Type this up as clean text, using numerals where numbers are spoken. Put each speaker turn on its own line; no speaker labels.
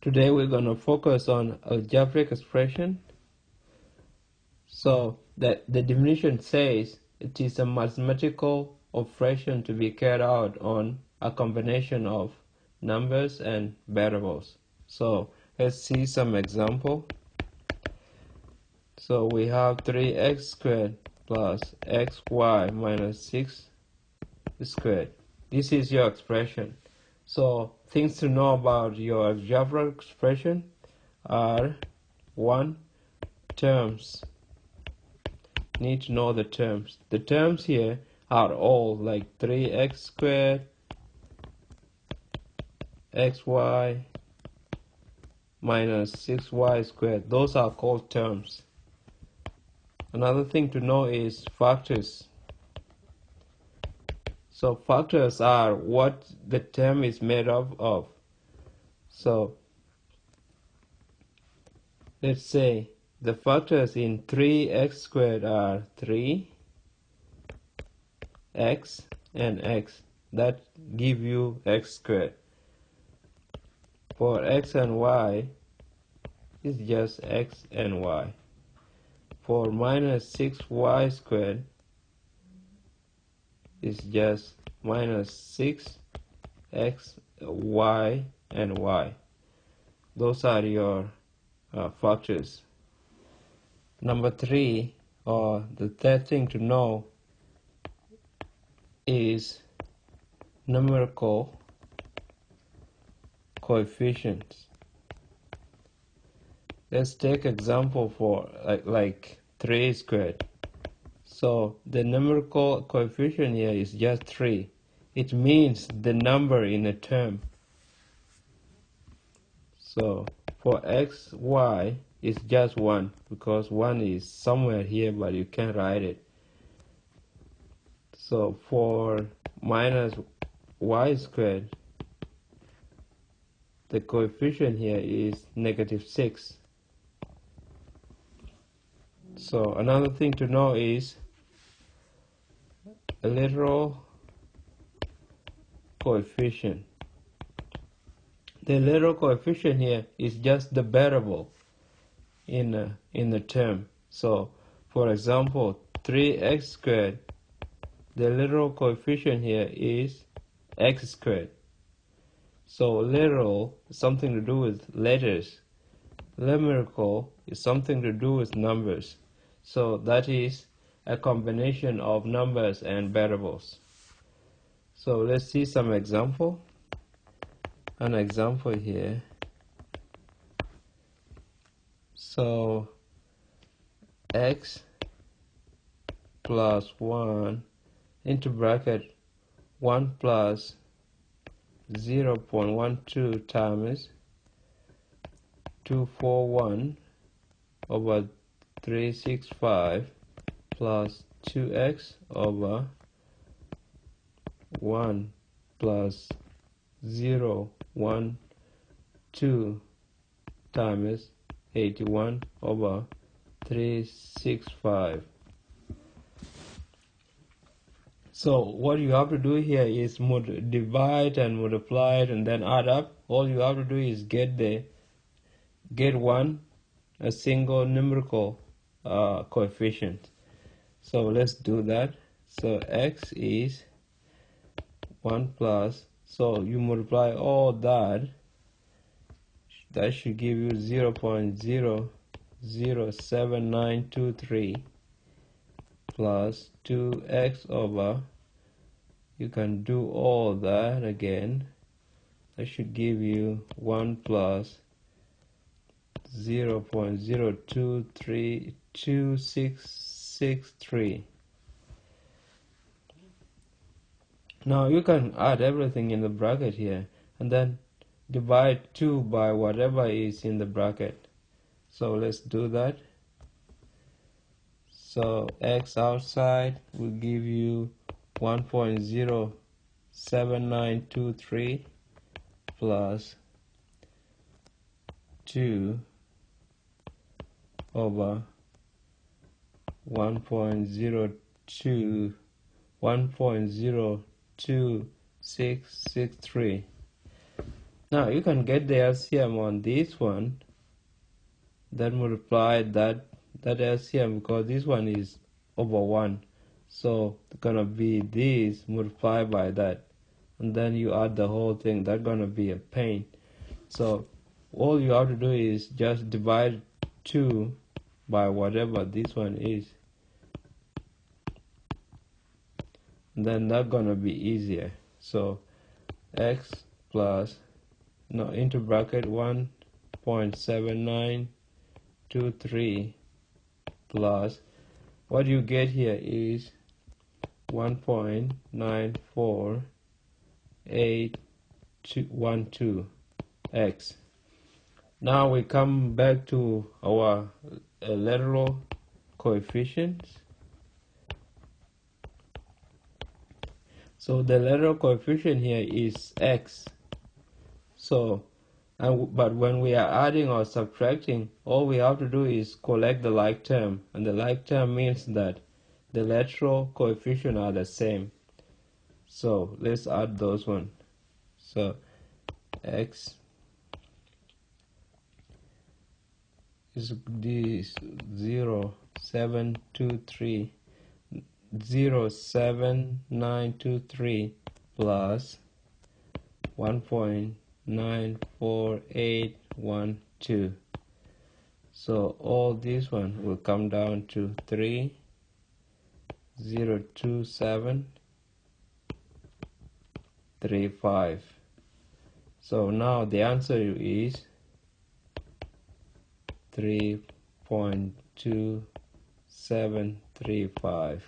Today we're going to focus on algebraic expression. So the definition says it is a mathematical operation to be carried out on a combination of numbers and variables. So let's see some example. So we have 3x squared plus xy minus 6 squared. This is your expression. So things to know about your algebraic expression are: 1. Terms. Need to know the terms. The terms here are all like 3x squared, xy minus 6y squared. Those are called terms. Another thing to know is factors. So factors are what the term is made up of. So let's say the factors in 3x squared are 3, x, and x. That give you x squared. For x and y, it's just x and y. For minus 6y squared, it's just minus 6x, y, and y. Those are your factors. Number 3, or the third thing to know, is numerical coefficients. Let's take example for like 3 squared. So the numerical coefficient here is just 3. It means the number in a term. So for x, y is just 1 because 1 is somewhere here, but you can't write it. So for minus y squared, the coefficient here is negative 6. So another thing to know is a literal coefficient. The literal coefficient here is just the variable in the term. So for example, 3x squared, the literal coefficient here is x squared. So literal is something to do with letters. Numerical is something to do with numbers. So that is a combination of numbers and variables. So let's see some example. An example here. So x plus 1 into bracket 1 plus 0.12 times 241 over 365 plus 2x over 1 plus 0.12 times 81 over 365. So what you have to do here is divide and multiply it and then add up. All you have to do is get a single numerical coefficient. So let's do that. So x is 1 plus, so you multiply all that, that should give you 0.007923 plus 2x over, you can do all that again, that should give you 1 plus 0.023263. Now you can add everything in the bracket here and then divide 2 by whatever is in the bracket. So let's do that. So x outside will give you 1.07923 plus 2 over 1.0263. Now you can get the LCM on this one, then multiply that LCM, because this one is over 1. So it's gonna be this multiplied by that, and then you add the whole thing. That's gonna be a pain. So all you have to do is just divide 2 by whatever this one is. And then that's gonna be easier. So x plus, no, into bracket 1.7923 plus, what you get here is 1.94812x. Now we come back to our lateral coefficients. So the lateral coefficient here is x. So, but when we are adding or subtracting, all we have to do is collect the like term, and the like term means that the lateral coefficients are the same. So let's add those one. So x is this 0.923 plus 1.94812. So all this one will come down to 3.02735. So now the answer is 3.2735.